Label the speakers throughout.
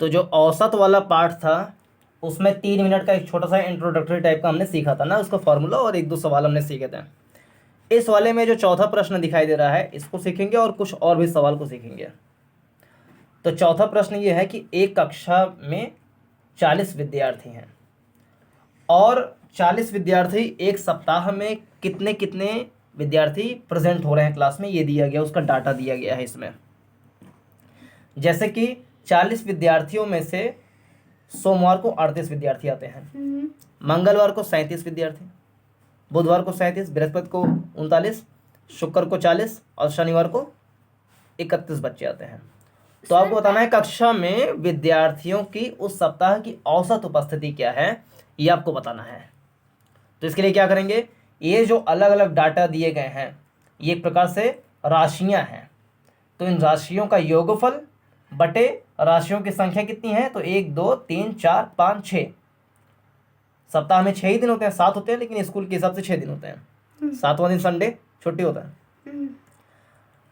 Speaker 1: तो जो औसत वाला पार्ट था उसमें 3 मिनट का एक छोटा सा इंट्रोडक्टरी टाइप का हमने सीखा था ना, उसका फॉर्मूला और एक दो सवाल हमने सीखे थे। इस वाले में जो चौथा प्रश्न दिखाई दे रहा है इसको सीखेंगे और कुछ और भी सवाल को सीखेंगे। तो चौथा प्रश्न ये है कि एक कक्षा में 40 विद्यार्थी हैं और 40 विद्यार्थी एक सप्ताह में कितने कितने विद्यार्थी प्रेजेंट हो रहे हैं क्लास में, ये दिया गया, उसका डाटा दिया गया है इसमें। जैसे कि 40 विद्यार्थियों में से सोमवार को 38 विद्यार्थी आते हैं, मंगलवार को 37 विद्यार्थी, बुधवार को 37, बृहस्पति को 39, शुक्र को 40 और शनिवार को 31 बच्चे आते हैं। तो आपको बताना है कक्षा में विद्यार्थियों की उस सप्ताह की औसत उपस्थिति क्या है, ये आपको बताना है। तो इसके लिए क्या करेंगे, ये जो अलग अलग डाटा दिए गए हैं ये एक प्रकार से राशियां हैं। तो इन राशियों का योगफल बटे राशियों की संख्या कितनी है, तो 1 2 3 4 5 6। सप्ताह में 6 ही दिन होते हैं, 7 होते हैं लेकिन स्कूल के हिसाब से 6 दिन होते हैं। 7वां दिन संडे छुट्टी होता है।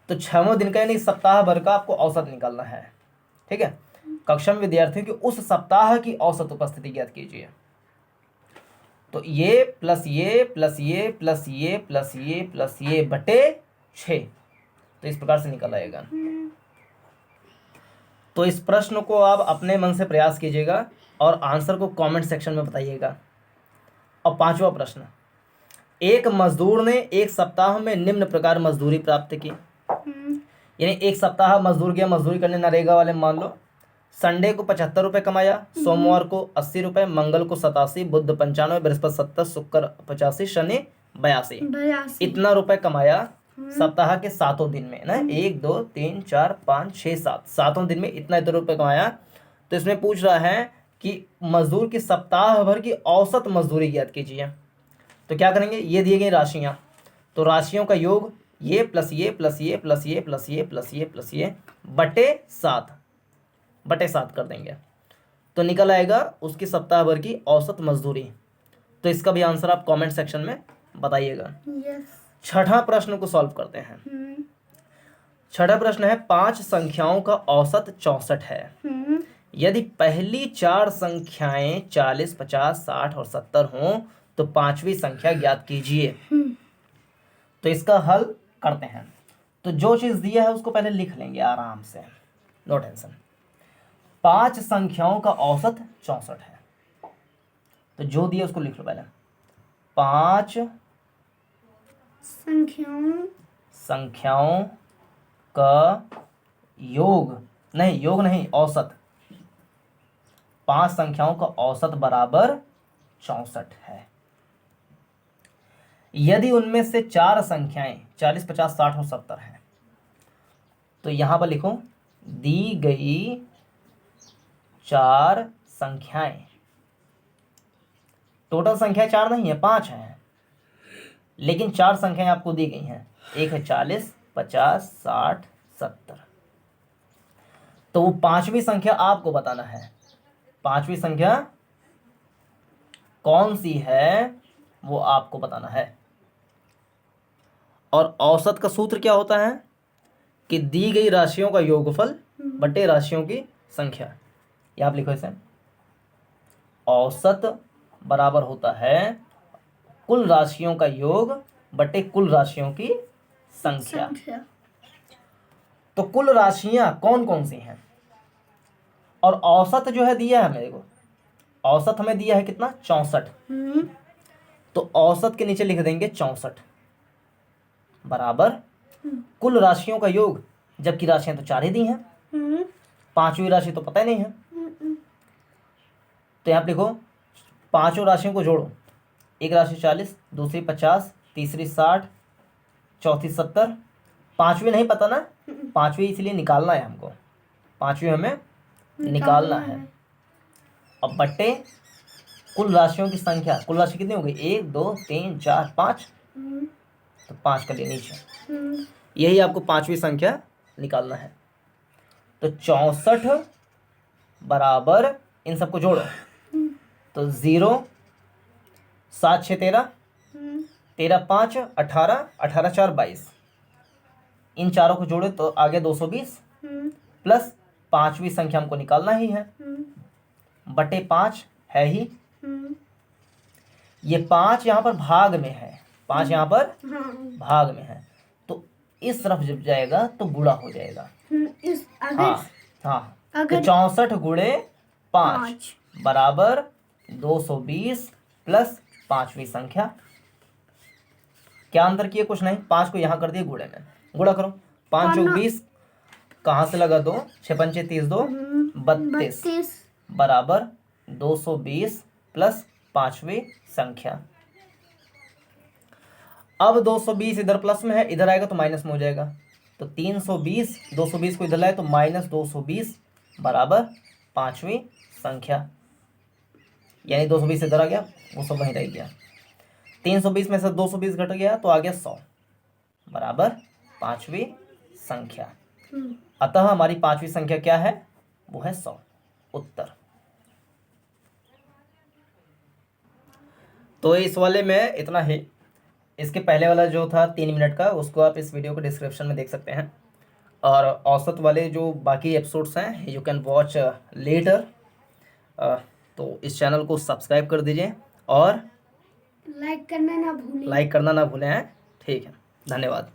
Speaker 1: तो 6वें दिन का यानी सप्ताह भर का आपको औसत निकालना है। ठीक है, कक्षा में विद्यार्थियों की उस सप्ताह की औसत उपस्थिति ज्ञात कीजिए। तो ये प्लस ये प्लस ये प्लस ये प्लस ये प्लस ये बटे 6, तो इस प्रकार से निकल आएगा। तो इस प्रश्न को आप अपने मन से प्रयास कीजिएगा और आंसर को कमेंट सेक्शन में बताइएगा। और 5वां प्रश्न, एक मजदूर ने एक सप्ताह में निम्न प्रकार मजदूरी प्राप्त की। यानी एक सप्ताह मजदूर गया मजदूरी करने नरेगा वाले, मान लो संडे को 75 रुपये कमाया, सोमवार को 80 रुपये, मंगल को 87, बुध 95, बृहस्पति 70, शुक्र 85, शनि 82। इतना रुपए कमाया सप्ताह के 7 दिन में ना, 1 2 3 4 5 6 7, 7 दिन में इतना रुपए कमाया। तो इसमें पूछ रहा है कि मजदूर की सप्ताह भर की औसत मजदूरी ज्ञात कीजिए। तो क्या करेंगे, ये दिए गई राशियां, तो राशियों का योग ये प्लस ये प्लस ये प्लस ये प्लस ये प्लस ये प्लस ये बटे 7 कर देंगे, तो निकल आएगा उसकी सप्ताह भर की औसत मजदूरी। तो इसका भी आंसर आप कमेंट सेक्शन में बताइएगा। छठा प्रश्न को सॉल्व करते हैं। छठा प्रश्न है, 5 संख्याओं का औसत 64 है। यदि पहली 4 संख्याएं 40, 50, 60 और 70 हों तो 5वीं संख्या ज्ञात कीजिए। तो इसका हल करते हैं। तो जो चीज दिया है उसको पहले लिख लेंगे आराम से, नो टेंशन। 5 संख्याओं का औसत 64 है, तो जो दिया उसको लिख लो पहले। 5 संख्याओं का योग नहीं औसत, 5 संख्याओं का औसत बराबर 64 है। यदि उनमें से 4 संख्याएं 40, 50, 60 और 70 हैं, तो यहां पर लिखो दी गई 4 संख्याएं, टोटल संख्या 4 नहीं है, 5 है, लेकिन 4 संख्याएं आपको दी गई हैं। एक है 40, 50, 60, 70। तो वो 5वीं संख्या आपको बताना है। 5वीं संख्या कौन सी है वो आपको बताना है। और औसत का सूत्र क्या होता है कि दी गई राशियों का योगफल बटे राशियों की संख्या। ये आप लिखो इसे, औसत बराबर होता है कुल राशियों का योग बटे कुल राशियों की संख्या। तो कुल राशियां कौन कौन सी हैं, और औसत जो है दिया है हमें, देखो औसत हमें दिया है कितना, 64। तो औसत के नीचे लिख देंगे 64 बराबर कुल राशियों का योग, जबकि राशियां तो 4 ही दी हैं, 5वीं राशि तो पता ही नहीं है। तो यहाँ लिखो 5 राशियों को जोड़ो, एक राशि 40, दूसरी 50, तीसरी 60, चौथी 70, 5वीं नहीं पता ना, 5वीं इसलिए निकालना है हमको, 5वीं हमें निकालना है। अब बट्टे कुल राशियों की संख्या, कुल राशि कितनी हो गई, 1 2 3 4 5, तो 5 कर लिए नीचे, यही आपको 5वीं संख्या निकालना है। तो 64 बराबर इन सबको जोड़ो, तो 0 7 6 13, 13 5 18, 18 4 22, इन चारों को जोड़े तो आगे 220 प्लस पांचवी संख्या हमको निकालना ही है, बटे 5 है ही। ये 5 यहाँ पर भाग में है, 5 यहाँ पर भाग में है, तो इस तरफ जब जाएगा तो गुणा हो जाएगा। हाँ हाँ, तो 64 गुणे 5 बराबर 220 प्लस पांचवी संख्या। क्या अंतर किए? कुछ नहीं, 5 को यहाँ कर दिए गुणे में, गुणा करो। 5 और 20 कहाँ से लगा? 2 6 पंचे 30, 2 32 बराबर 220 प्लस पांचवी संख्या। अब 220 इधर प्लस में है, इधर आएगा तो माइनस में हो जाएगा, तो 320, 220 को इधर लाए तो माइनस 220 बराबर पांचवी संख्या। यानी 220 इधर आ गया, वो सब वहीं रह गया। 320 में से 220 घट गया तो आ गया 100 बराबर पांचवी संख्या। अतः हमारी पांचवी संख्या क्या है? वो है 100 उत्तर। तो इस वाले में इतना ही। इसके पहले वाला जो था 3 मिनट का, उसको आप इस वीडियो को डिस्क्रिप्शन में देख सकते हैं। और औसत वाले जो बाकी एपिसोड्स हैं यू कैन वॉच लेटर। तो इस चैनल को सब्सक्राइब कर दीजिए और लाइक करना ना भूलें। ठीक है, धन्यवाद।